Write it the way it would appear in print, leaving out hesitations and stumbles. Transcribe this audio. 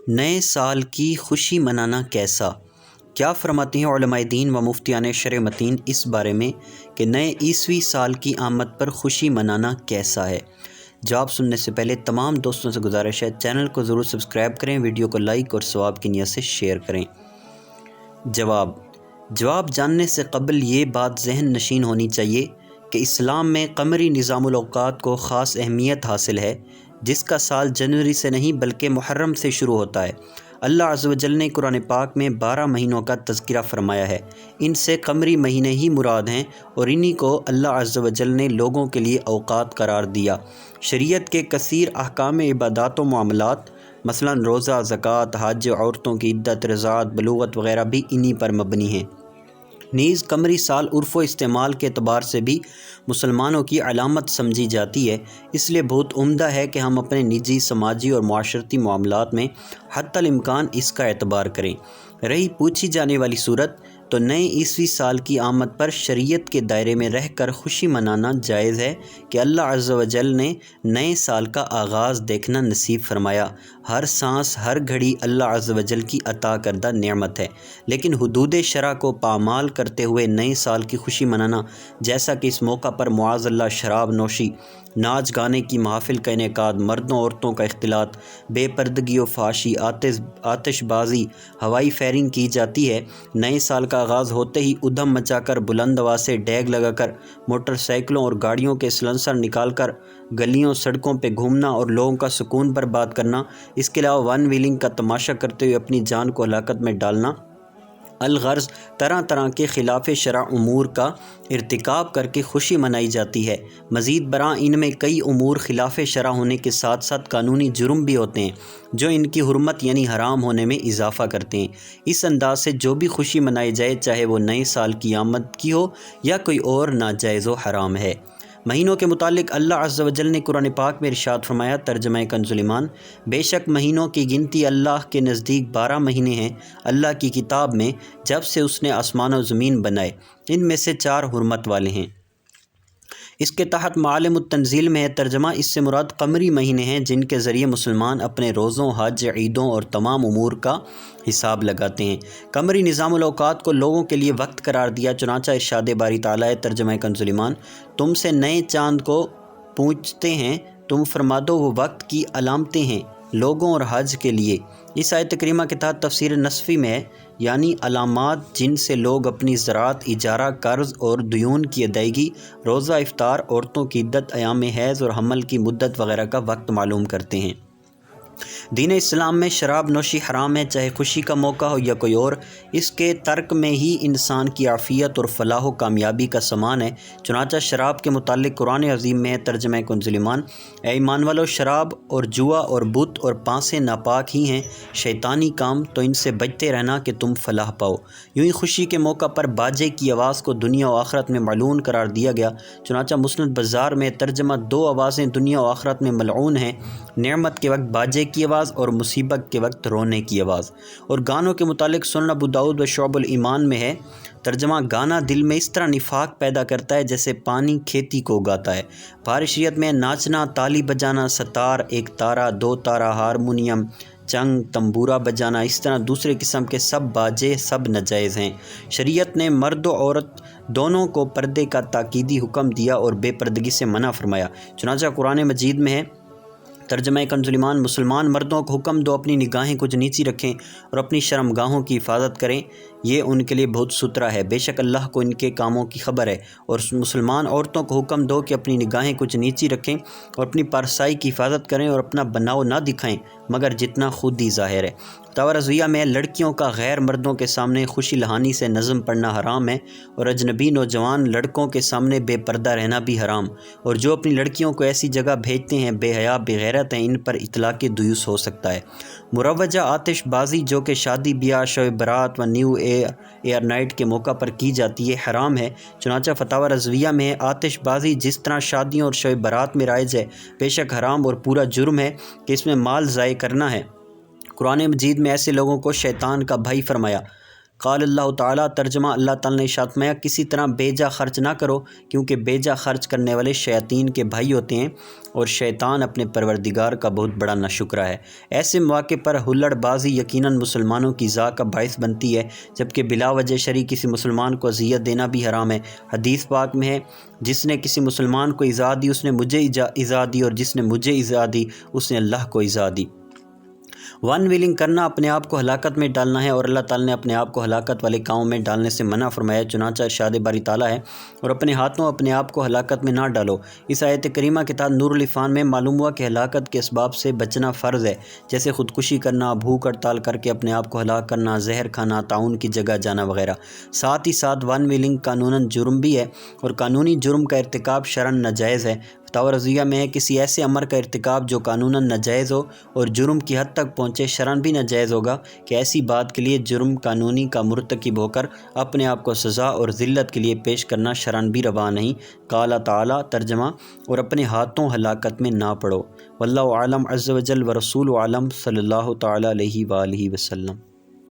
نئے سال کی خوشی منانا کیسا؟ کیا فرماتی ہیں علماء دین و مفتیان شرع متین اس بارے میں کہ نئے عیسوی سال کی آمد پر خوشی منانا کیسا ہے؟ جواب سننے سے پہلے تمام دوستوں سے گزارش ہے چینل کو ضرور سبسکرائب کریں، ویڈیو کو لائک اور ثواب کی نیت سے شیئر کریں۔ جواب جاننے سے قبل یہ بات ذہن نشین ہونی چاہیے کہ اسلام میں قمری نظام الاوقات کو خاص اہمیت حاصل ہے، جس کا سال جنوری سے نہیں بلکہ محرم سے شروع ہوتا ہے۔ اللہ عز و جل نے قرآن پاک میں 12 مہینوں کا تذکرہ فرمایا ہے، ان سے قمری مہینے ہی مراد ہیں اور انہی کو اللہ عز و جل نے لوگوں کے لیے اوقات قرار دیا۔ شریعت کے کثیر احکام عبادات و معاملات مثلا روزہ، زکوٰۃ، حج، عورتوں کی عدت، رضاعت، بلوغت وغیرہ بھی انہی پر مبنی ہیں۔ نیز قمری سال عرف و استعمال کے اعتبار سے بھی مسلمانوں کی علامت سمجھی جاتی ہے، اس لیے بہت عمدہ ہے کہ ہم اپنے نجی، سماجی اور معاشرتی معاملات میں حتی الامکان اس کا اعتبار کریں۔ رہی پوچھی جانے والی صورت، تو نئے عیسوی سال کی آمد پر شریعت کے دائرے میں رہ کر خوشی منانا جائز ہے کہ اللہ عز و جل نے نئے سال کا آغاز دیکھنا نصیب فرمایا۔ ہر سانس، ہر گھڑی اللہ عز و جل کی عطا کردہ نعمت ہے، لیکن حدود شرع کو پامال کرتے ہوئے نئے سال کی خوشی منانا، جیسا کہ اس موقع پر معاذ اللہ شراب نوشی، ناچ گانے کی محافل کا انعقاد، مردوں عورتوں کا اختلاط، بے پردگی و فحاشی، آتش بازی، ہوائی فائرنگ کی جاتی ہے۔ نئے سال کا آغاز ہوتے ہی ادھم مچا کر، بلند آواز سے ڈیگ لگا کر، موٹر سائیکلوں اور گاڑیوں کے سلنسر نکال کر گلیوں سڑکوں پہ گھومنا اور لوگوں کا سکون برباد کرنا، اس کے علاوہ ون ویلنگ کا تماشا کرتے ہوئے اپنی جان کو ہلاکت میں ڈالنا، الغرض طرح طرح کے خلاف شرع امور کا ارتکاب کر کے خوشی منائی جاتی ہے۔ مزید برآں ان میں کئی امور خلاف شرع ہونے کے ساتھ ساتھ قانونی جرم بھی ہوتے ہیں، جو ان کی حرمت یعنی حرام ہونے میں اضافہ کرتے ہیں۔ اس انداز سے جو بھی خوشی منائی جائے، چاہے وہ نئے سال کی آمد کی ہو یا کوئی اور، ناجائز و حرام ہے۔ مہینوں کے متعلق اللہ عز و جل نے قرآن پاک میں ارشاد فرمایا، ترجمہ کنز ایمان: بے شک مہینوں کی گنتی اللہ کے نزدیک 12 مہینے ہیں اللہ کی کتاب میں، جب سے اس نے آسمان و زمین بنائے، ان میں سے 4 حرمت والے ہیں۔ اس کے تحت معالم التنزیل میں ہے، ترجمہ: اس سے مراد قمری مہینے ہیں جن کے ذریعے مسلمان اپنے روزوں، حج، عیدوں اور تمام امور کا حساب لگاتے ہیں۔ قمری نظام الاوقات کو لوگوں کے لیے وقت قرار دیا، چنانچہ ارشاد باری تعالیٰ ہے، ترجمہ کنز ایمان: تم سے نئے چاند کو پوچھتے ہیں، تم فرما دو وہ وقت کی علامتیں ہیں لوگوں اور حج کے لیے۔ اس آیت کریمہ کے تحت تفسیر نصفی میں ہے، یعنی علامات جن سے لوگ اپنی زراعت، اجارہ، قرض اور دیون کی ادائیگی، روزہ، افطار، عورتوں کی عدت، ایام حیض اور حمل کی مدت وغیرہ کا وقت معلوم کرتے ہیں۔ دین اسلام میں شراب نوشی حرام ہے، چاہے خوشی کا موقع ہو یا کوئی اور، اس کے ترک میں ہی انسان کی عافیت اور فلاح و کامیابی کا سامان ہے۔ چنانچہ شراب کے متعلق قرآن عظیم میں ہے، ترجمہ کنز ایمان: اے ایمان والو، شراب اور جوا اور بت اور پانسے ناپاک ہی ہیں، شیطانی کام، تو ان سے بچتے رہنا کہ تم فلاح پاؤ۔ یوں ہی خوشی کے موقع پر باجے کی آواز کو دنیا و آخرت میں ملعون قرار دیا گیا، چنانچہ مسند بزار میں ترجمہ: 2 آوازیں دنیا و آخرت میں ملعون ہیں، نعمت کے وقت باجے کی آواز اور مصیبت کے وقت رونے کی آواز۔ اور گانوں کے متعلق سنن ابو داؤد و شعب الایمان میں ہے، ترجمہ: گانا دل میں اس طرح نفاق پیدا کرتا ہے جیسے پانی کھیتی کو اگاتا ہے۔ فارشیت میں ناچنا، تالی بجانا، ستار، 1 تارہ، 2 تارہ، ہارمونیم، چنگ، تنبورہ بجانا، اس طرح دوسرے قسم کے سب باجے سب ناجائز ہیں۔ شریعت نے مرد و عورت دونوں کو پردے کا تاکیدی حکم دیا اور بے پردگی سے منع فرمایا، چنانچہ قرآن مجید میں ہے، ترجمہ کنز ایمان: مسلمان مردوں کو حکم دو اپنی نگاہیں کچھ نیچی رکھیں اور اپنی شرمگاہوں کی حفاظت کریں، یہ ان کے لیے بہت سترا ہے، بے شک اللہ کو ان کے کاموں کی خبر ہے۔ اور مسلمان عورتوں کو حکم دو کہ اپنی نگاہیں کچھ نیچی رکھیں اور اپنی پارسائی کی حفاظت کریں اور اپنا بناؤ نہ دکھائیں مگر جتنا خود ہی ظاہر ہے۔ فتاوی رضویہ میں لڑکیوں کا غیر مردوں کے سامنے خوشی لہانی سے نظم پڑھنا حرام ہے، اور اجنبی نوجوان لڑکوں کے سامنے بے پردہ رہنا بھی حرام، اور جو اپنی لڑکیوں کو ایسی جگہ بھیجتے ہیں بے حیا بے غیرت ہیں، ان پر اطلاق دیوس ہو سکتا ہے۔ مروجہ آتش بازی جو کہ شادی بیاہ، شب برات و نیو ایئر نائٹ کے موقع پر کی جاتی ہے، حرام ہے، چنانچہ فتاوی رضویہ میں آتش بازی جس طرح شادیوں اور شب برات میں رائج ہے، بے شک حرام اور پورا جرم ہے کہ اس میں مال ضائع کرنا ہے۔ قرآن مجید میں ایسے لوگوں کو شیطان کا بھائی فرمایا، قال اللہ تعالیٰ، ترجمہ اللہ تعالیٰ نے ارشاد فرمایا، کسی طرح بیجا خرچ نہ کرو، کیونکہ بیجا خرچ کرنے والے شیاطین کے بھائی ہوتے ہیں اور شیطان اپنے پروردگار کا بہت بڑا ناشکرا ہے۔ ایسے مواقع پر ہلڑ بازی یقیناً مسلمانوں کی ازاء کا باعث بنتی ہے، جبکہ بلا وجہ شرعی کسی مسلمان کو اذیت دینا بھی حرام ہے۔ حدیث پاک میں ہے، جس نے کسی مسلمان کو ایذا دی اس نے مجھے ایذا دی، اور جس نے مجھے ایذا دی اس نے اللہ کو ایذا دی۔ ون ویلنگ کرنا اپنے آپ کو ہلاکت میں ڈالنا ہے، اور اللہ تعالیٰ نے اپنے آپ کو ہلاکت والے کاموں میں ڈالنے سے منع فرمایا۔ چنانچہ ارشاد باری تعالیٰ ہے، اور اپنے ہاتھوں اپنے آپ کو ہلاکت میں نہ ڈالو۔ اس آیت کریمہ کے تحت نور العرفان میں معلوم ہوا کہ ہلاکت کے اسباب سے بچنا فرض ہے، جیسے خودکشی کرنا، بھوک ہڑتال کر کے اپنے آپ کو ہلاک کرنا، زہر کھانا، طاعون کی جگہ جانا وغیرہ۔ ساتھ ہی ساتھ ون ویلنگ قانوناً جرم بھی ہے، اور قانونی جرم کا ارتکاب شرعاً ناجائز ہے۔ فتاوی رضویہ میں ہے، کسی ایسے امر کا ارتکاب جو قانوناً ناجائز ہو اور جرم کی حد تک پہنچے، شرعاً بھی ناجائز ہوگا کہ ایسی بات کے لیے جرم قانونی کا مرتکب ہو کر اپنے آپ کو سزا اور ذلت کے لیے پیش کرنا شرعاً بھی روا نہیں۔ قال تعالیٰ، ترجمہ، اور اپنے ہاتھوں ہلاکت میں نہ پڑو۔ واللہ اعلم عز وجل ورسولہ اعلم، صلی اللہ تعالیٰ علیہ وآلہ وسلم۔